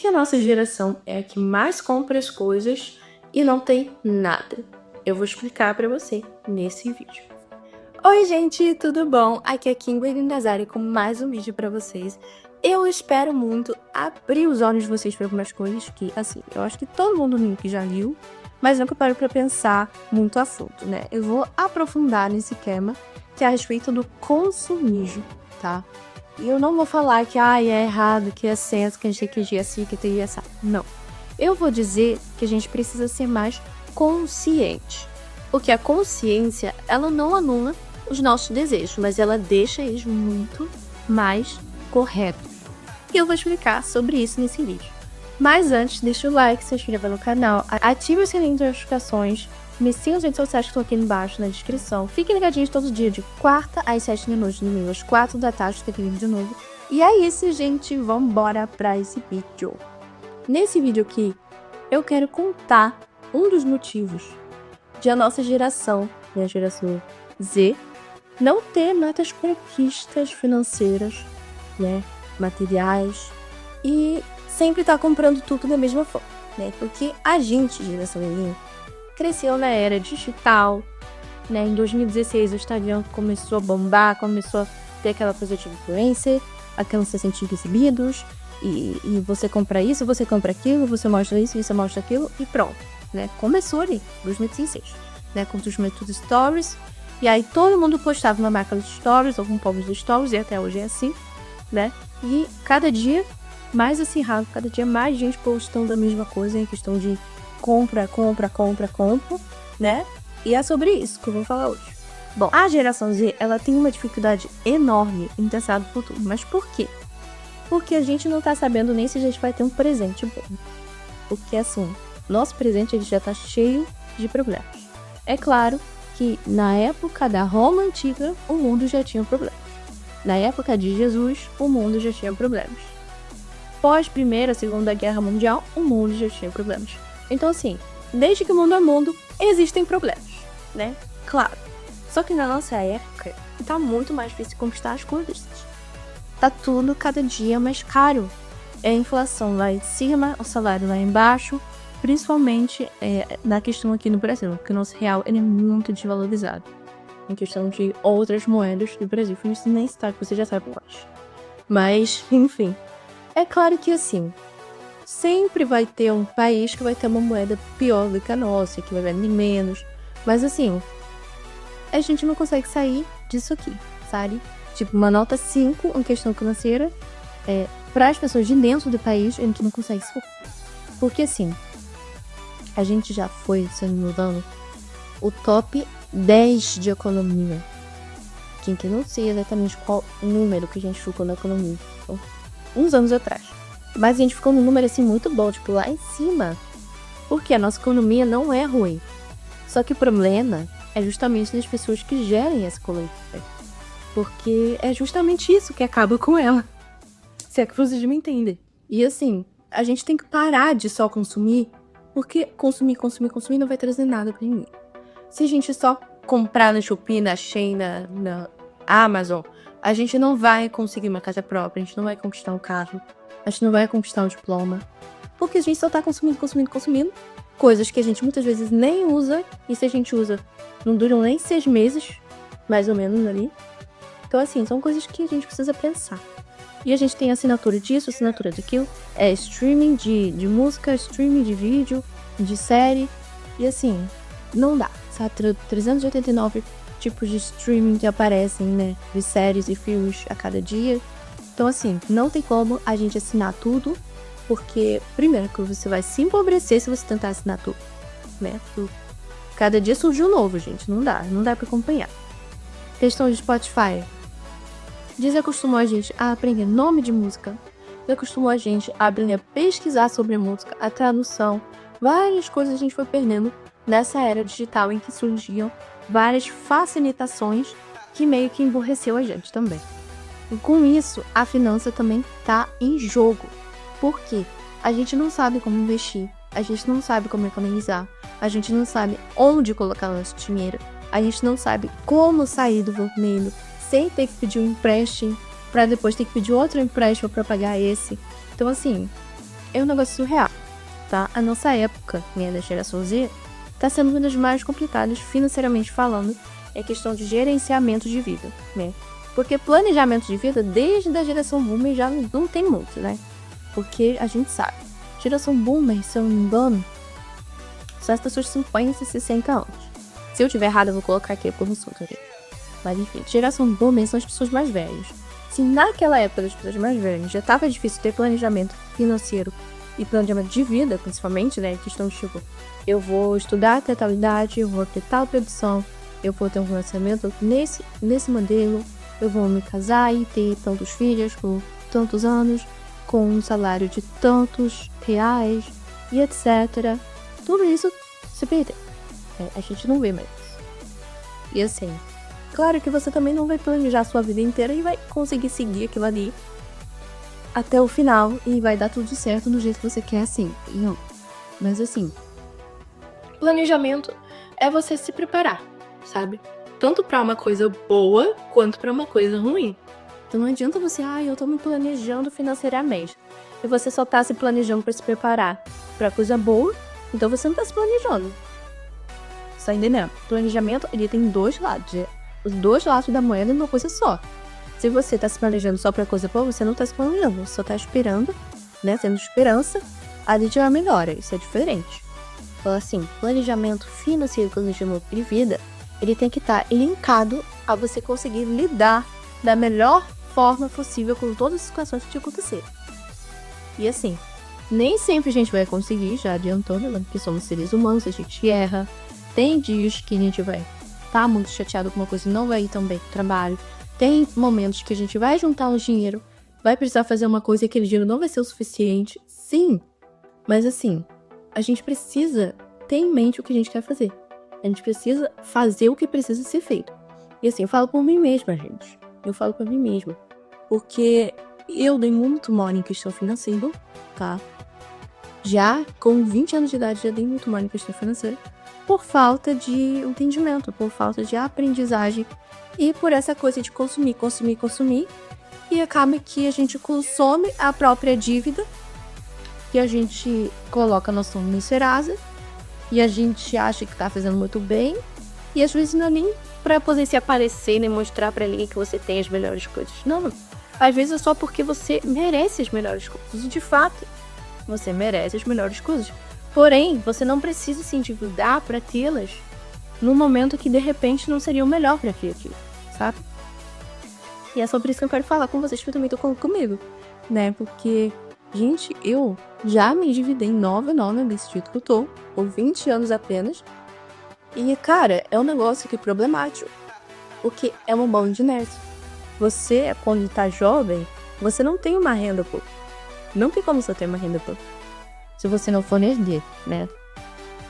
que a nossa geração é a que mais compra as coisas e não tem nada? Eu vou explicar pra você nesse vídeo. Oi gente, tudo bom? Aqui é Kimberly Nazari com mais um vídeo pra vocês. Eu espero muito abrir os olhos de vocês para algumas coisas que, assim, eu acho que todo mundo meio que já viu, mas nunca parou pra pensar muito a fundo, né? Eu vou aprofundar nesse tema, que é a respeito do consumismo, tá? E eu não vou falar que é errado, que é certo, que a gente tem que agir assim, que tem que agir assim. Não. Eu vou dizer que a gente precisa ser mais consciente. Porque a consciência, ela não anula os nossos desejos, mas ela deixa eles muito mais corretos. E eu vou explicar sobre isso nesse vídeo. Mas antes, deixa o like, se inscreva no canal, ative o sininho de notificações, me siga nas redes sociais que estão aqui embaixo na descrição. Fiquem ligadinhos todo dia, de quarta às 7 da noite, domingo às 4 da tarde, tem vídeo de novo. E é isso, gente, vambora pra esse vídeo. Nesse vídeo aqui, eu quero contar um dos motivos de a nossa geração, a geração Z, não ter muitas conquistas financeiras, né, materiais, e sempre tá comprando tudo da mesma forma, né, porque a gente, geração Z, cresceu na era digital, né, em 2016 o Instagram começou a bombar, começou a ter aquela coisa de influencer, aqueles se sentir recebidos, e você compra isso, você compra aquilo, você mostra isso, você mostra aquilo, e pronto, né, começou ali, 2016, né, com os métodos stories, e aí todo mundo postava uma marca de stories, algum povo de stories, e até hoje é assim, né, e cada dia mais acirrado, cada dia mais gente postando a mesma coisa, em questão de compra, né, e é sobre isso que eu vou falar hoje. Bom, a geração Z, ela tem uma dificuldade enorme em pensar no futuro, mas por quê? Porque a gente não tá sabendo nem se a gente vai ter um presente bom, porque assim, nosso presente ele já tá cheio de problemas. É claro que na época da Roma Antiga, o mundo já tinha problemas. Na época de Jesus, o mundo já tinha problemas. Pós Primeira, Segunda Guerra Mundial, o mundo já tinha problemas. Então assim, desde que o mundo é mundo, existem problemas, né? Claro. Só que na nossa época, tá muito mais difícil conquistar as coisas. Tá tudo cada dia mais caro. A inflação lá em cima, o salário lá embaixo, principalmente na questão aqui no Brasil, porque o nosso real ele é muito desvalorizado. Em questão de outras moedas do Brasil, por isso nem está, você já sabe quais. Mas, enfim, é claro que assim, sempre vai ter um país que vai ter uma moeda pior do que a nossa, que vai vender menos. Mas assim, a gente não consegue sair disso aqui, sabe? Tipo, uma nota 5 em questão financeira, para as pessoas de dentro do país, a gente não consegue se. Porque assim, a gente já foi, se eu não me engano, o top 10 de economia. Que não sei exatamente qual número que a gente ficou na economia. Então, uns anos atrás. Mas a gente ficou num número assim muito bom, tipo, lá em cima. Porque a nossa economia não é ruim. Só que o problema é justamente das pessoas que gerem essa economia. Porque é justamente isso que acaba com ela. Se é que vocês me entendem. E assim, a gente tem que parar de só consumir, porque consumir não vai trazer nada pra ninguém. Se a gente só comprar na Shopee, na Shein, na Amazon, a gente não vai conseguir uma casa própria, a gente não vai conquistar um carro, a gente não vai conquistar um diploma, porque a gente só tá consumindo coisas que a gente muitas vezes nem usa, e se a gente usa, não duram nem 6 meses, mais ou menos ali. Então assim, são coisas que a gente precisa pensar. E a gente tem assinatura disso, assinatura daquilo, streaming de música, streaming de vídeo, de série, e assim, não dá, sabe? 389 tipos de streaming que aparecem, né, de séries e filmes a cada dia. Então assim, não tem como a gente assinar tudo, porque primeiro que você vai se empobrecer se você tentar assinar tudo, né? Cada dia surge um novo, gente, não dá pra acompanhar. Questão de Spotify. Desacostumou a gente a aprender nome de música, desacostumou a gente a aprender a pesquisar sobre música, a tradução, várias coisas a gente foi perdendo nessa era digital em que surgiam várias facilitações que meio que emburreceu a gente também. E com isso, a finança também tá em jogo. Por quê? A gente não sabe como investir, a gente não sabe como economizar, a gente não sabe onde colocar o nosso dinheiro, a gente não sabe como sair do vermelho sem ter que pedir um empréstimo para depois ter que pedir outro empréstimo para pagar esse. Então assim, é um negócio surreal, tá? A nossa época, né, da geração Z, tá sendo uma das mais complicadas financeiramente falando, é questão de gerenciamento de vida, né? Porque planejamento de vida, desde a geração boomer, já não tem muito, né? Porque a gente sabe, geração boomer, se eu não me engano, são as pessoas de 50 e 60 anos. Se eu tiver errado, eu vou colocar aqui por consulta, gente. Mas enfim, geração boomer são as pessoas mais velhas. Se naquela época das pessoas mais velhas já tava difícil ter planejamento financeiro e planejamento de vida, principalmente, né? Questão de tipo, eu vou estudar até tal idade, eu vou ter tal produção, eu vou ter um relacionamento nesse modelo, eu vou me casar e ter tantos filhos com tantos anos, com um salário de tantos reais e etc. Tudo isso se perdeu. A gente não vê mais isso. E assim, claro que você também não vai planejar a sua vida inteira e vai conseguir seguir aquilo ali até o final e vai dar tudo certo no jeito que você quer, assim. Não. Mas assim, planejamento é você se preparar, sabe? Tanto pra uma coisa boa quanto pra uma coisa ruim. Então não adianta você, eu tô me planejando financeiramente. E você só tá se planejando pra se preparar pra coisa boa, então você não tá se planejando. Tá entendendo? Planejamento, ele tem dois lados. Os dois lados da moeda é uma coisa só. Se você tá se planejando só pra coisa boa, você não tá se planejando. Você só tá esperando, né? Tendo esperança ali de uma melhora. Isso é diferente. Então, assim, planejamento financeiro, planejamento de vida, ele tem que estar linkado a você conseguir lidar da melhor forma possível com todas as situações que te acontecerem. E assim, nem sempre a gente vai conseguir, já adiantando, né? Porque somos seres humanos, a gente erra. Tem dias que a gente vai estar muito chateado com uma coisa e não vai ir tão bem pro trabalho. Tem momentos que a gente vai juntar um dinheiro, vai precisar fazer uma coisa e aquele dinheiro não vai ser o suficiente. Sim, mas assim, a gente precisa ter em mente o que a gente quer fazer. A gente precisa fazer o que precisa ser feito. E assim, eu falo por mim mesma, gente. Eu falo por mim mesma. Porque eu dei muito mole em questão financeira, tá? Já com 20 anos de idade, já dei muito mole em questão financeira. Por falta de entendimento, por falta de aprendizagem e por essa coisa de consumir. E acaba que a gente consome a própria dívida, que a gente coloca no sono no Serasa e a gente acha que tá fazendo muito bem e às vezes não é nem pra poder se aparecer nem mostrar pra ninguém que você tem as melhores coisas. Não, às vezes é só porque você merece as melhores coisas. De fato, você merece as melhores coisas. Porém, você não precisa se endividar para tê-las no momento que de repente não seria o melhor para ter aquilo, sabe? E é sobre isso que eu quero falar com vocês, que também tô falando comigo, né? Porque, gente, eu já me endividei 9 desse jeito que eu tô, por 20 anos apenas. E, cara, é um negócio que é problemático, porque é uma bola de neve. Você, quando tá jovem, você não tem uma renda, pô. Não tem como você ter uma renda, pô. Se você não for herdeiro, né?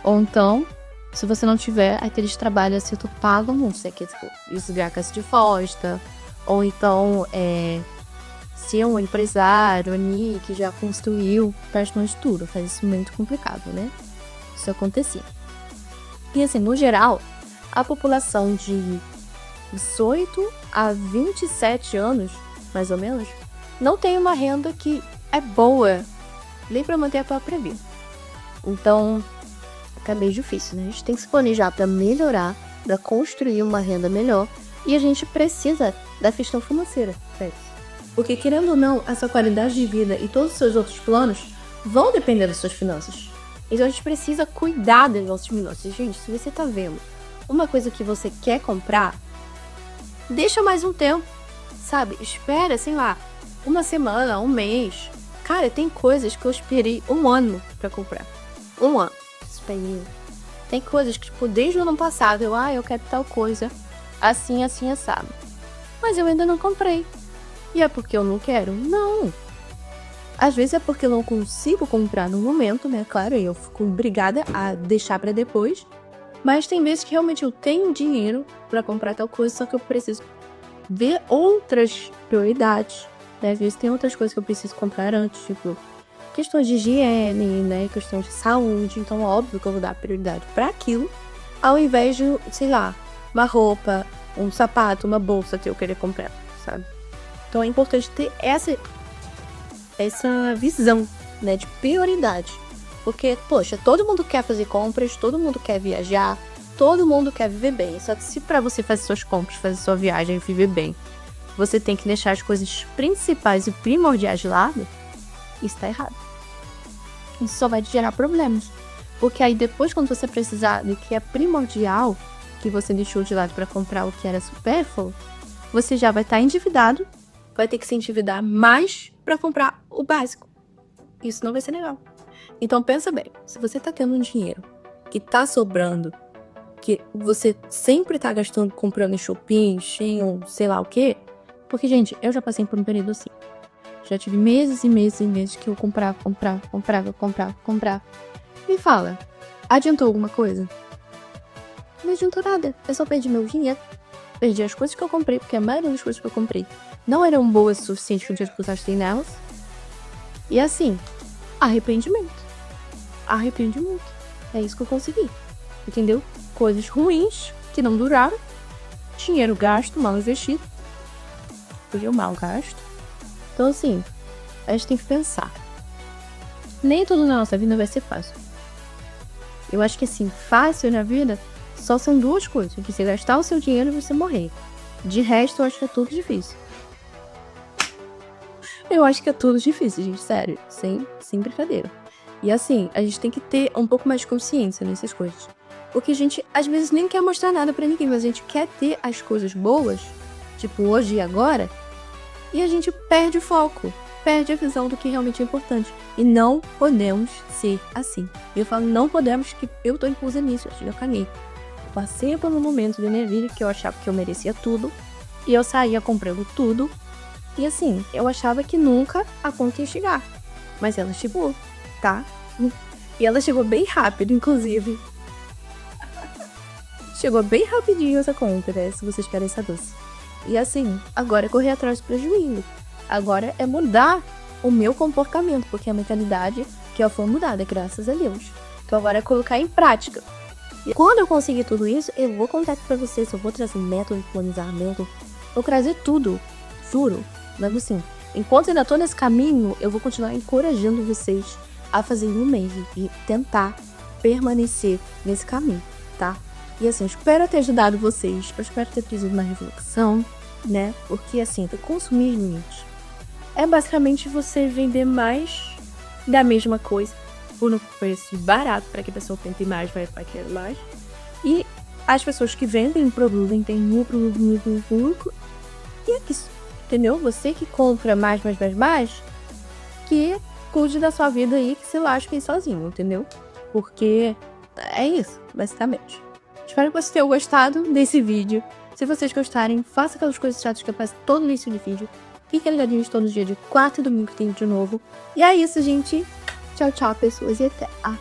Ou então, se você não tiver aqueles trabalhos assim, tu paga não sei o que, tipo, esfregar casa de fosta, ou então, ser um empresário ali que já construiu perto de tudo, faz isso muito complicado, né? Isso acontecia. E assim, no geral, a população de 18 a 27 anos, mais ou menos, não tem uma renda que é boa nem pra manter a própria vida. Então, fica meio difícil, né? A gente tem que se planejar pra melhorar, pra construir uma renda melhor. E a gente precisa da questão financeira, certo? Porque, querendo ou não, a sua qualidade de vida e todos os seus outros planos vão depender das suas finanças. Então, a gente precisa cuidar das nossas finanças. Gente, se você tá vendo uma coisa que você quer comprar, deixa mais um tempo, sabe? Espera, sei lá, uma semana, um mês. Cara, tem coisas que eu esperei 1 ano pra comprar. 1 ano. Esperei. Tem coisas que, tipo, desde o ano passado, eu quero tal coisa. Assim, assado. Mas eu ainda não comprei. E é porque eu não quero? Não. Às vezes é porque eu não consigo comprar no momento, né? Claro, eu fico obrigada a deixar pra depois. Mas tem vezes que realmente eu tenho dinheiro pra comprar tal coisa, só que eu preciso ver outras prioridades. Às vezes tem outras coisas que eu preciso comprar antes, tipo, questões de higiene, né, questões de saúde. Então, óbvio que eu vou dar prioridade para aquilo, ao invés de, sei lá, uma roupa, um sapato, uma bolsa que eu querer comprar, sabe? Então, é importante ter essa visão né, de prioridade. Porque, poxa, todo mundo quer fazer compras, todo mundo quer viajar, todo mundo quer viver bem. Só que se pra você fazer suas compras, fazer sua viagem e viver bem, você tem que deixar as coisas principais e primordiais de lado, isso tá errado. Isso só vai te gerar problemas. Porque aí depois, quando você precisar do que é primordial, que você deixou de lado para comprar o que era supérfluo, você já vai estar endividado, vai ter que se endividar mais para comprar o básico. Isso não vai ser legal. Então pensa bem, se você tá tendo um dinheiro que tá sobrando, que você sempre tá gastando comprando em shopping, Shein, sei lá o quê, porque, gente, eu já passei por um período assim. Já tive meses e meses e meses que eu comprava. Me fala, adiantou alguma coisa? Não adiantou nada, eu só perdi meu dinheiro. Perdi as coisas que eu comprei, porque a maioria das coisas que eu comprei não eram boas o suficiente para o dinheiro que eu gastei nelas. E assim, arrependimento. É isso que eu consegui. Entendeu? Coisas ruins, que não duraram. Dinheiro gasto, mal investido. Entendeu? Mal gasto. Então assim, a gente tem que pensar. Nem tudo na nossa vida vai ser fácil. Eu acho que assim, fácil na vida só são duas coisas. Que você gastar o seu dinheiro e você morrer. De resto, eu acho que é tudo difícil. Eu acho que é tudo difícil, gente. Sério. Sem brincadeira. E assim, a gente tem que ter um pouco mais de consciência nessas coisas. Porque a gente, às vezes, nem quer mostrar nada pra ninguém. Mas a gente quer ter as coisas boas. Tipo, hoje e agora. E a gente perde o foco. Perde a visão do que realmente é importante. E não podemos ser assim. E eu falo não podemos, que eu tô inclusa nisso. Eu já caguei. Passei por um momento da minha vida que eu achava que eu merecia tudo. E eu saía comprando tudo. E assim, eu achava que nunca a conta ia chegar. Mas ela chegou, tá? E ela chegou bem rápido, inclusive. Chegou bem rapidinho essa conta, né? Se vocês querem saber. E assim, agora é correr atrás do prejuízo. Agora é mudar o meu comportamento, porque a mentalidade que eu foi mudada, graças a Deus. Então agora é colocar em prática. E quando eu conseguir tudo isso, eu vou contar pra vocês, eu vou trazer método de planejamento, vou trazer tudo, juro. Mas assim, enquanto eu ainda tô nesse caminho, eu vou continuar encorajando vocês a fazerem o mesmo e tentar permanecer nesse caminho, tá? E assim, eu espero ter ajudado vocês, eu espero ter trazido uma reflexão, né? Porque assim, consumir limites é basicamente você vender mais da mesma coisa por um preço barato para que a pessoa tente mais, vai querer mais. E as pessoas que vendem o produto têm um produto muito único. E é isso, entendeu? Você que compra mais, que cuide da sua vida aí, que se lasque aí sozinho, entendeu? Porque é isso, basicamente. Espero que vocês tenham gostado desse vídeo. Se vocês gostarem, faça aquelas coisas chatas que eu faço todo início de vídeo. Fiquem ligadinhos todo dia de quarta e domingo que tem de novo. E é isso, gente. Tchau, tchau, pessoas. E até a